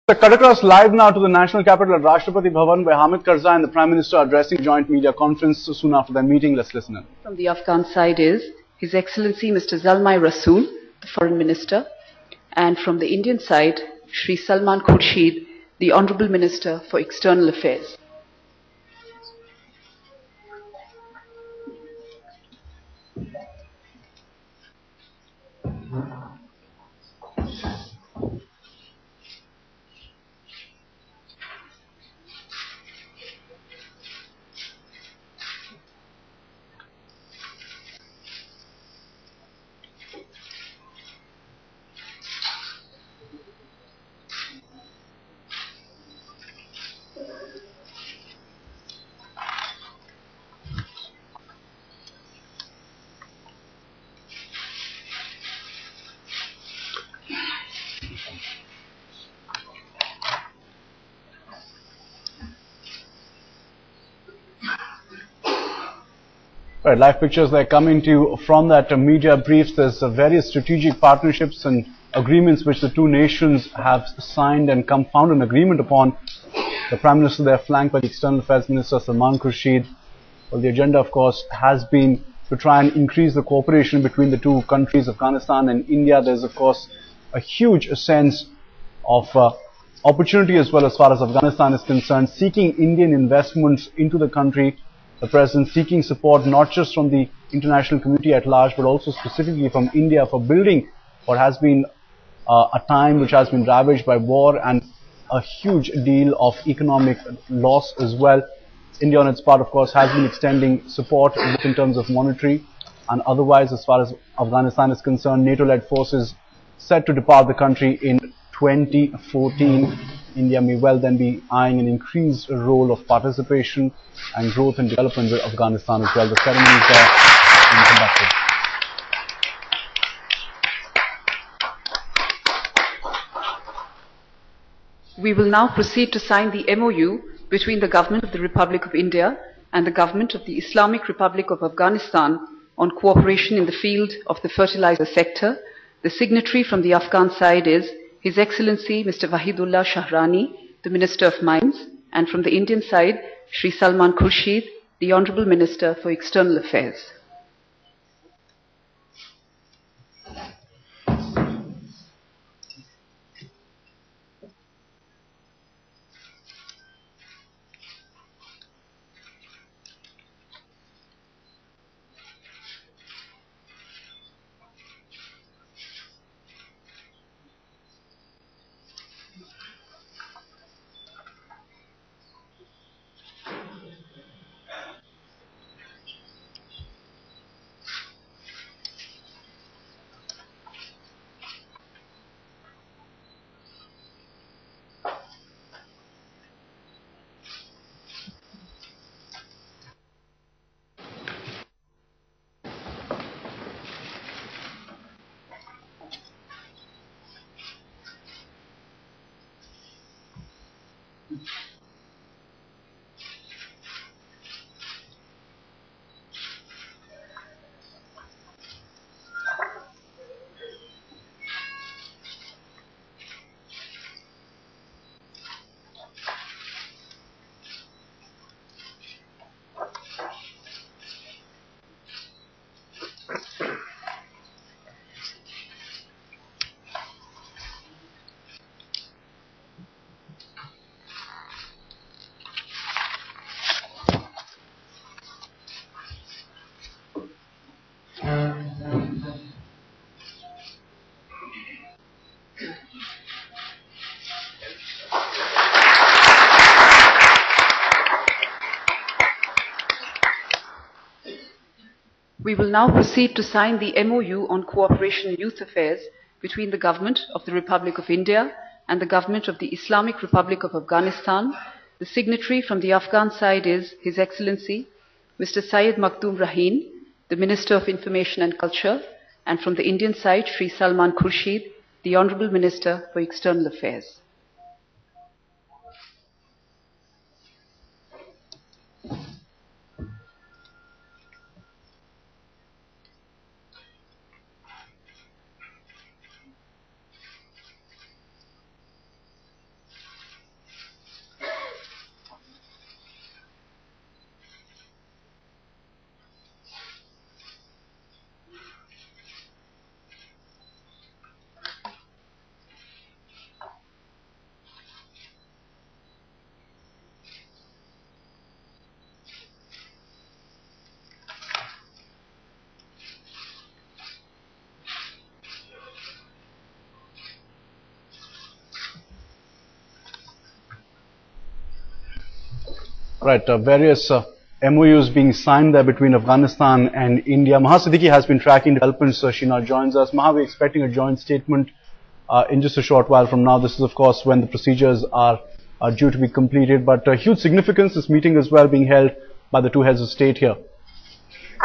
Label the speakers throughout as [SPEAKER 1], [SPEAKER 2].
[SPEAKER 1] So cut across live now to the national capital at Rashtrapati Bhavan, where Hamid Karzai and the Prime Minister are addressing a joint media conference soon after their meeting. Let's listen in.
[SPEAKER 2] From the Afghan side is His Excellency Mr. Zalmay Rasool, the Foreign Minister, and from the Indian side, Shri Salman Khurshid, the Honourable Minister for External Affairs.
[SPEAKER 1] Right, live pictures that are coming to you from that media briefs. There's various strategic partnerships and agreements which the two nations have signed and found an agreement upon. The Prime Minister there flanked by the External Affairs Minister Salman Khurshid. Well, the agenda, of course, has been to try and increase the cooperation between the two countries, Afghanistan and India. There's, of course, a huge sense of opportunity as well as far as Afghanistan is concerned, seeking Indian investments into the country. The President seeking support not just from the international community at large, but also specifically from India for building what has been a time which has been ravaged by war and a huge deal of economic loss as well. India on its part, of course, has been extending support both in terms of monetary and otherwise. As far as Afghanistan is concerned, NATO-led forces set to depart the country in 2014. India may well then be eyeing an increased role of participation and growth and development with Afghanistan as well. The ceremony is there being conducted.
[SPEAKER 2] We will now proceed to sign the MOU between the Government of the Republic of India and the Government of the Islamic Republic of Afghanistan on cooperation in the field of the fertilizer sector. The signatory from the Afghan side is His Excellency Mr. Wahidullah Shahrani, the Minister of Mines, and from the Indian side, Shri Salman Khurshid, the Honourable Minister for External Affairs. We will now proceed to sign the MOU on cooperation in youth affairs between the Government of the Republic of India and the Government of the Islamic Republic of Afghanistan. The signatory from the Afghan side is His Excellency Mr. Syed Makhdoom Raheen, the Minister of Information and Culture, and from the Indian side, Shri Salman Khurshid, the Honourable Minister for External Affairs.
[SPEAKER 1] Right, various MOUs being signed there between Afghanistan and India. Maha Siddiqui has been tracking developments. She now joins us. Maha, we're expecting a joint statement in just a short while from now. This is, of course, when the procedures are due to be completed. But huge significance, this meeting as well being held by the two heads of state here.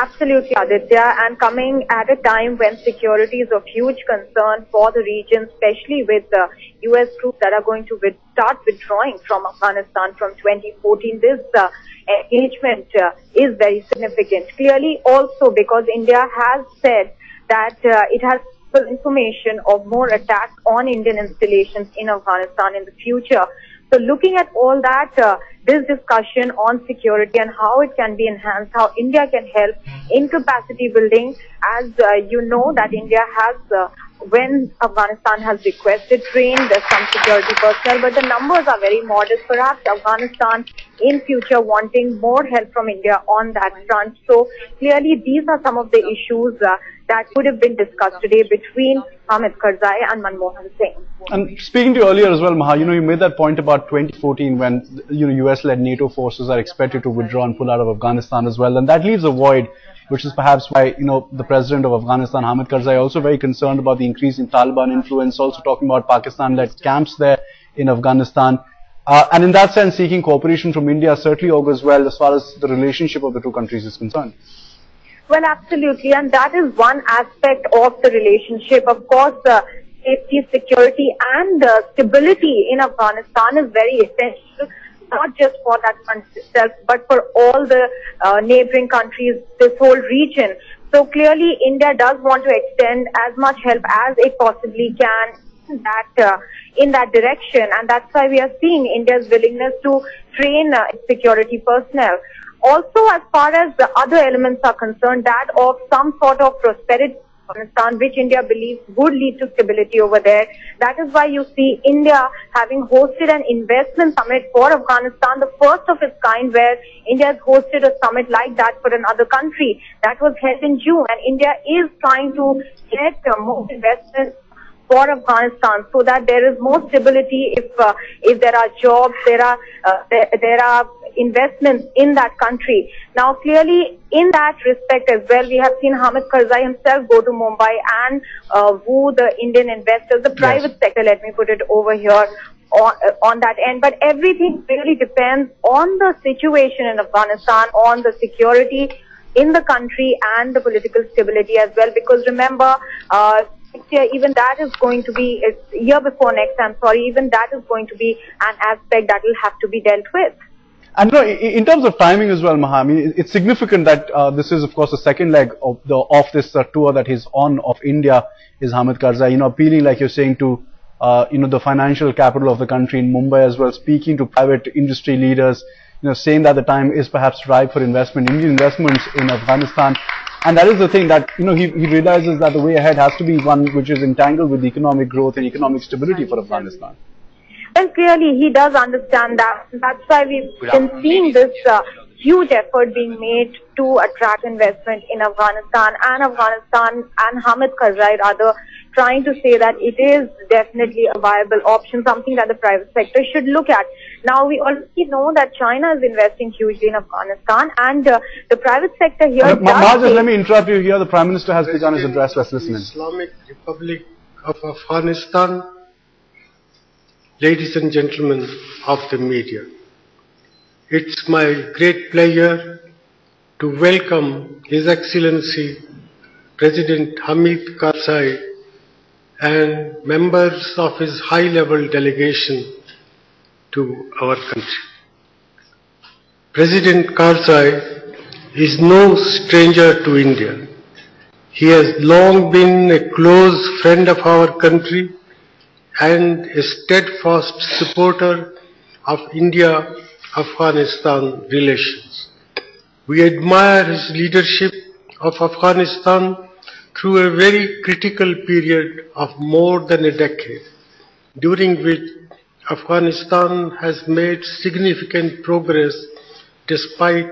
[SPEAKER 3] Absolutely, Aditya, and coming at a time when security is of huge concern for the region, especially with the US troops that are going to start withdrawing from Afghanistan from 2014. This engagement is very significant. Clearly also because India has said that it has information of more attacks on Indian installations in Afghanistan in the future. So looking at all that, this discussion on security and how it can be enhanced, how India can help in capacity building, as you know that India has, when Afghanistan has requested, trained some security personnel, but the numbers are very modest. Perhaps Afghanistan in future wanting more help from India on that front. So clearly these are some of the issues that would have been discussed today between Hamid Karzai and Manmohan Singh.
[SPEAKER 1] And speaking to you earlier as well, Maha, you made that point about 2014 when, US-led NATO forces are expected to withdraw and pull out of Afghanistan as well. And that leaves a void, which is perhaps why, the president of Afghanistan, Hamid Karzai, also very concerned about the increase in Taliban influence, also talking about Pakistan-led camps there in Afghanistan. And in that sense, seeking cooperation from India certainly augurs well as far as the relationship of the two countries is concerned.
[SPEAKER 3] Well, absolutely, and that is one aspect of the relationship. Of course, safety, security, and stability in Afghanistan is very essential, not just for that country itself, but for all the neighboring countries, this whole region. So clearly, India does want to extend as much help as it possibly can in that direction, and that's why we are seeing India's willingness to train security personnel. Also, as far as the other elements are concerned, that of some sort of prosperity in Afghanistan, which India believes would lead to stability over there. That is why you see India having hosted an investment summit for Afghanistan, the first of its kind, where India has hosted a summit like that for another country. That was held in June, and India is trying to get more investments for Afghanistan so that there is more stability. If there are jobs, there are investments in that country. Now, clearly, in that respect as well, we have seen Hamid Karzai himself go to Mumbai and woo the Indian investors, the private sector, let me put it over here, on that end. But everything really depends on the situation in Afghanistan, on the security in the country and the political stability as well. Because remember, next year, even that is going to be, year before next, even that is going to be an aspect that will have to be dealt with.
[SPEAKER 1] And in terms of timing as well, Maha, it's significant that this is, of course, the second leg of this tour that he's on of India is Hamid Karzai, appealing, like you're saying, to, the financial capital of the country in Mumbai as well, speaking to private industry leaders, saying that the time is perhaps ripe for investment, Indian investments in Afghanistan. And that is the thing that, he realizes that the way ahead has to be one which is entangled with economic growth and economic stability for Afghanistan.
[SPEAKER 3] Well, clearly he does understand that. That's why we've been seeing this huge effort being made to attract investment in Afghanistan, and Hamid Karzai rather trying to say that it is definitely a viable option, something that the private sector should look at. Now, we already know that China is investing hugely in Afghanistan, and the private sector here
[SPEAKER 1] let me interrupt you here. The Prime Minister has begun his address. Let's listen in.
[SPEAKER 4] Islamic Republic of Afghanistan, ladies and gentlemen of the media, it's my great pleasure to welcome His Excellency President Hamid Karzai and members of his high-level delegation to our country. President Karzai is no stranger to India. He has long been a close friend of our country and a steadfast supporter of India-Afghanistan relations. We admire his leadership of Afghanistan through a very critical period of more than a decade, during which Afghanistan has made significant progress despite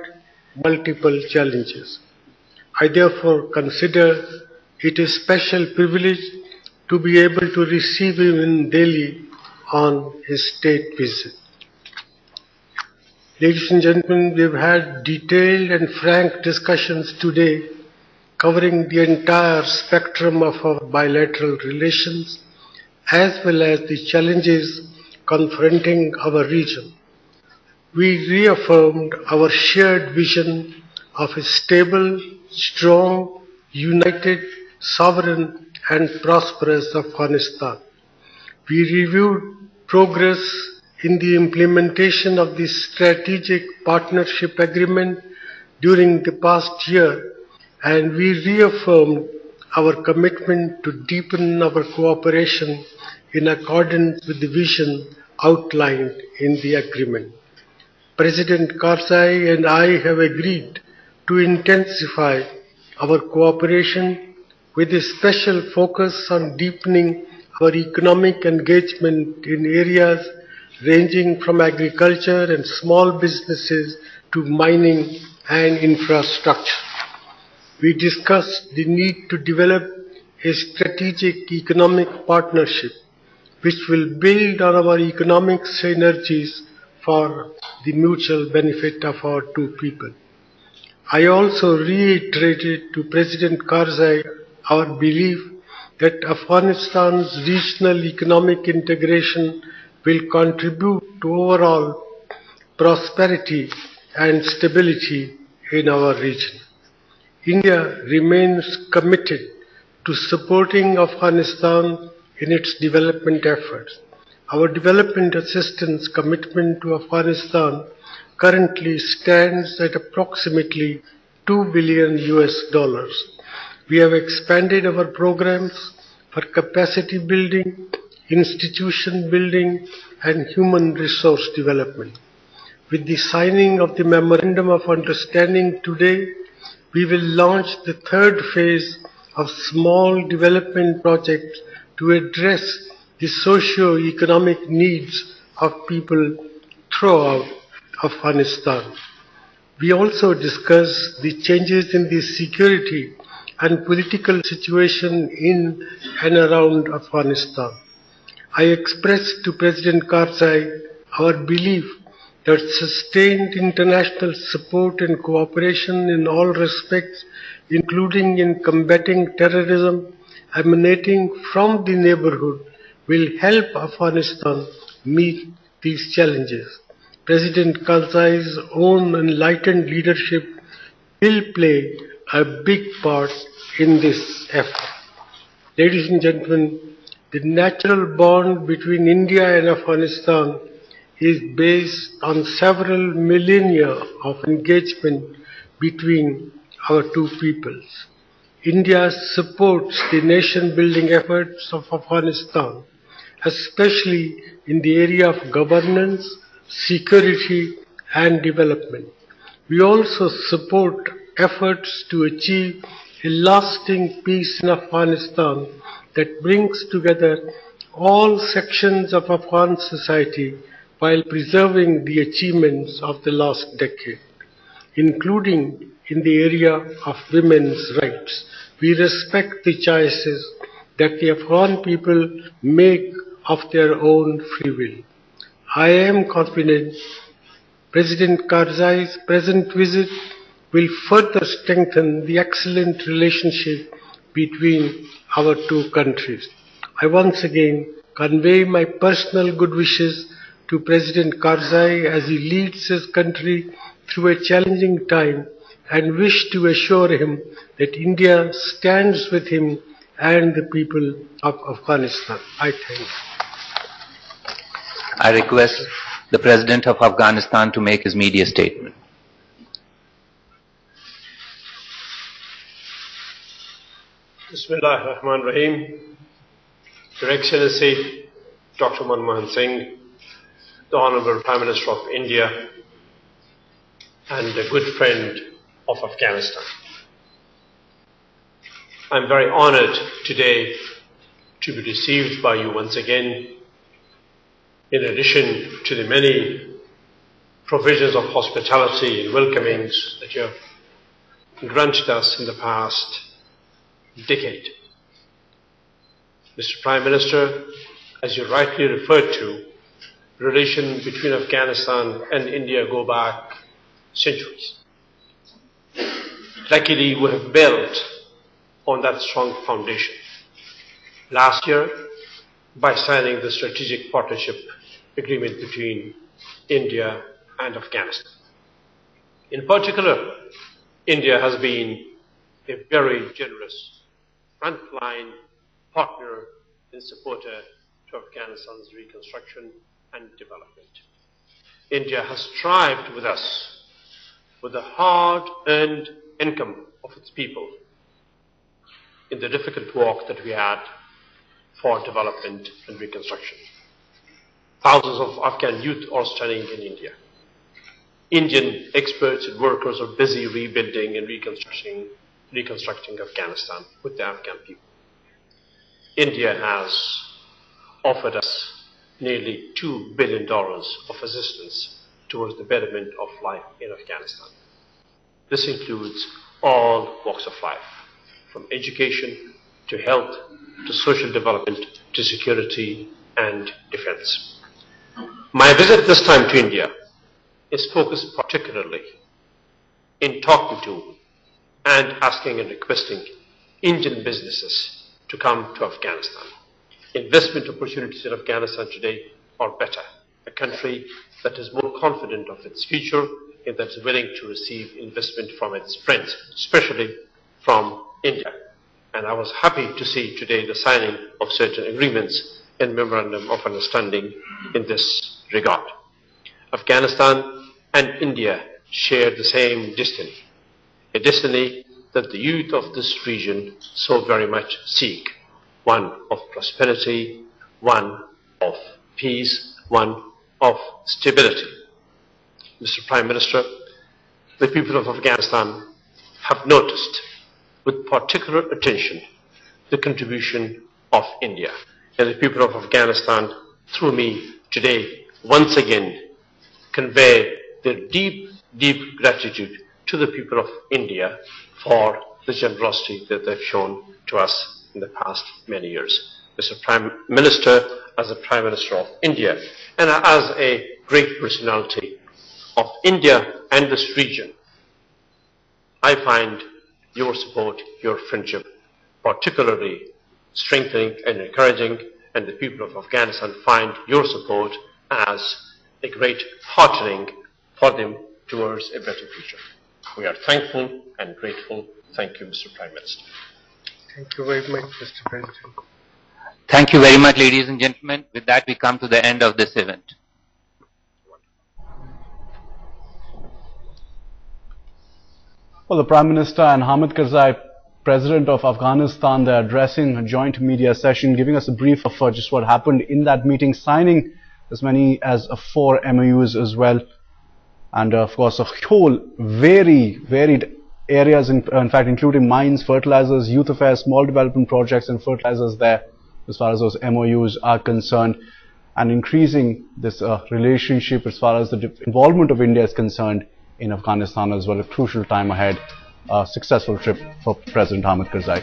[SPEAKER 4] multiple challenges. I therefore consider it a special privilege to be able to receive him in Delhi on his state visit. Ladies and gentlemen, we've had detailed and frank discussions today covering the entire spectrum of our bilateral relations as well as the challenges confronting our region. We reaffirmed our shared vision of a stable, strong, united, sovereign and prosperous Afghanistan. We reviewed progress in the implementation of the Strategic Partnership Agreement during the past year, and we reaffirmed our commitment to deepen our cooperation in accordance with the vision outlined in the agreement. President Karzai and I have agreed to intensify our cooperation with a special focus on deepening our economic engagement in areas ranging from agriculture and small businesses to mining and infrastructure. We discussed the need to develop a strategic economic partnership which will build on our economic synergies for the mutual benefit of our two people. I also reiterated to President Karzai our belief that Afghanistan's regional economic integration will contribute to overall prosperity and stability in our region. India remains committed to supporting Afghanistan in its development efforts. Our development assistance commitment to Afghanistan currently stands at approximately $2 billion. We have expanded our programs for capacity building, institution building, and human resource development. With the signing of the Memorandum of Understanding today, we will launch the third phase of small development projects to address the socio-economic needs of people throughout Afghanistan. We also discussed the changes in the security and political situation in and around Afghanistan. I expressed to President Karzai our belief that sustained international support and cooperation in all respects, including in combating terrorism emanating from the neighborhood, will help Afghanistan meet these challenges. President Karzai's own enlightened leadership will play a big part in this effort. Ladies and gentlemen, the natural bond between India and Afghanistan is based on several millennia of engagement between our two peoples. India supports the nation-building efforts of Afghanistan, especially in the area of governance, security, and development. We also support efforts to achieve a lasting peace in Afghanistan that brings together all sections of Afghan society while preserving the achievements of the last decade, including in the area of women's rights. We respect the choices that the Afghan people make of their own free will. I am confident President Karzai's present visit will further strengthen the excellent relationship between our two countries. I once again convey my personal good wishes to President Karzai as he leads his country through a challenging time and wish to assure him that India stands with him and the people of Afghanistan. I thank you.
[SPEAKER 5] I request the President of Afghanistan to make his media statement.
[SPEAKER 6] Bismillah ar-Rahman ar-Rahim. Your Excellency, Dr. Manmohan Singh, the Honorable Prime Minister of India, and a good friend of Afghanistan. I'm very honored today to be received by you once again, in addition to the many provisions of hospitality and welcomings that you have granted us in the past decade. Mr. Prime Minister, as you rightly referred to, relations between Afghanistan and India go back centuries. Luckily, we have built on that strong foundation last year by signing the strategic partnership agreement between India and Afghanistan. In particular, India has been a very generous frontline partner and supporter to Afghanistan's reconstruction and development. India has strived with us with the hard-earned income of its people in the difficult work that we had for development and reconstruction. Thousands of Afghan youth are studying in India. Indian experts and workers are busy rebuilding and reconstructing Afghanistan with the Afghan people. India has offered us nearly $2 billion of assistance towards the betterment of life in Afghanistan. This includes all walks of life, from education to health to social development to security and defense. My visit this time to India is focused particularly in talking to and asking and requesting Indian businesses to come to Afghanistan. Investment opportunities in Afghanistan today are better. A country that is more confident of its future and that is willing to receive investment from its friends, especially from India. And I was happy to see today the signing of certain agreements and memorandum of understanding in this regard. Afghanistan and India share the same destiny, a destiny that the youth of this region so very much seek, one of prosperity, one of peace, one of stability. Mr. Prime Minister, the people of Afghanistan have noticed with particular attention the contribution of India. And the people of Afghanistan, through me today, once again convey their deep, deep gratitude to the people of India for the generosity that they've shown to us in the past many years. Mr. Prime Minister, as the Prime Minister of India, and as a great personality of India and this region, I find your support, your friendship, particularly strengthening and encouraging, and the people of Afghanistan find your support as a great heartening for them towards a better future. We are thankful and grateful. Thank you, Mr. Prime Minister.
[SPEAKER 4] Thank you very much, Mr. President.
[SPEAKER 5] Thank you very much, ladies and gentlemen. With that, we come to the end of this event.
[SPEAKER 1] Well, the Prime Minister and Hamid Karzai, President of Afghanistan, they're addressing a joint media session, giving us a brief of just what happened in that meeting, signing as many as 4 MOUs as well. And of course, a whole varied areas, in fact, including mines, fertilizers, youth affairs, small development projects and fertilizers there, as far as those MOUs are concerned, and increasing this relationship as far as the involvement of India is concerned in Afghanistan as well. A crucial time ahead, a successful trip for President Hamid Karzai.